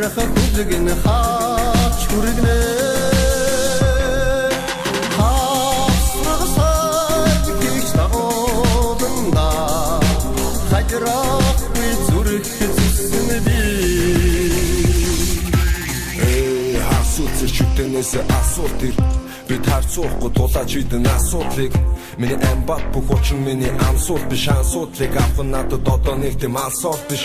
хайтрах хүлгэн хаач хүргэнэ хасрагсай гихч тагоолнда хайтрах би зүрх зүсэн би хасууц шүтэнээс асуулт ир бид харцуухгүй тулаач идэн асуудлыг миний амбат бүх учир миний амсуулт биш ансуудлыг авах надад одоо нэг тийм алсуулт биш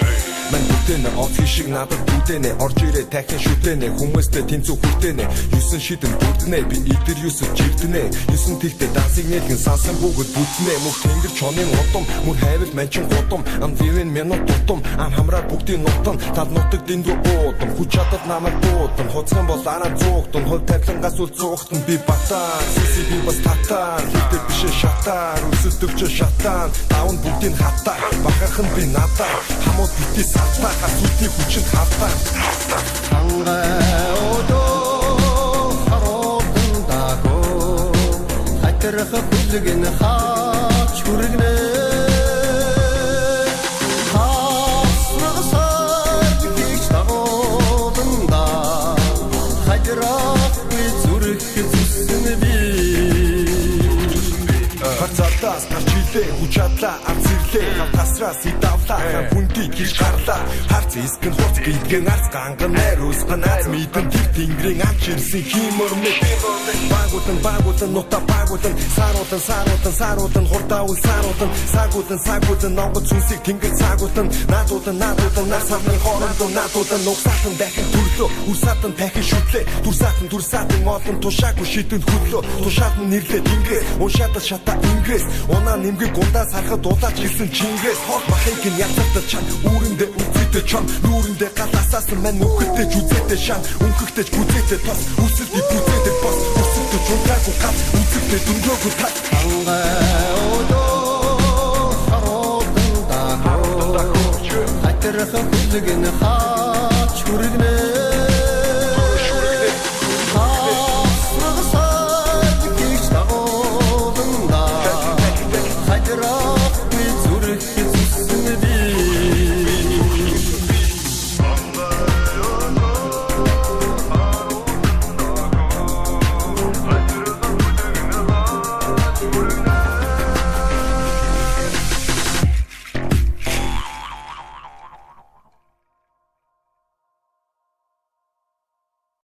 Мен бүтэнэ оцгий шиг надад бүтэнэ орж ирээ тахин шүтэнэ хүмүүстэй тэнцүү хүртэнэ 9 шидэн бүрдэнэ би идэр 9 жирдэнэ 9 тэгтээ дансыг нэлгэн сансан бүгд бүтнэ мөх тэнгэр чонын удам мөр хайвал манчин гудам ам дивэн минут дутам ам хамраа бүгдийн нутан тал нутаг дэндүү уудам хүч чадал намайг дуудам хуцган бол араа зуугтан хөл тавилангаас үл зуугтан би батаа сиси би бас татаа хитэр бишээ шатаар үсэлтөвч шатаан даун бүгдийн хатаа бахархан би надаа хамууд битээ сатаа хасуудын хүчин хатаа хангай одоо харуудан дагоо хайтрах хүлгэн хаач хүргэнэ хасрагсай гихч тагоолнда хайтрах би зүрх зүсэн би Хацаатаас гарч илээ хүч чадлаа авцирлээ хавтасраас идавлаа хүндий гიშ гарлаа харц искэн хуц гидгэн арц ганган найрус ганаац мэдэн тэр тэнгэрийн амч ирсэн химөрмөд багуулан нута багуулан сааруулан хурдаа үл саагуулан нонгод сүнсийг тэнгэр цаагуулан наадуулан нар самны хоорондоо наадуулан нугсаатан дахин төрлөө үрсаатан дахин шүтлээ дүрсаатан олон тушаагүй шидэнд хөдлөө тушаат нь нэрлээ тэнгэрээс уншаатал шата ингээс унаа нэмгэг гундаас харахад дулаач хэлсэн чингээс хол махыг нь яталтад чам үүрэндээ үзээтэй чам нүүрэндээ галаасаас мань мөхөдтэй жүзээтэй шан өнхөгтэй гүзээтэй тос үсэлт ипүзээтэй бос үсэлт чунтаагүй гал үсэлтэй дүнгөөгүй тат хангай одоо харуудан дагоо хайтрах хүлгэн хаач хүргэнэ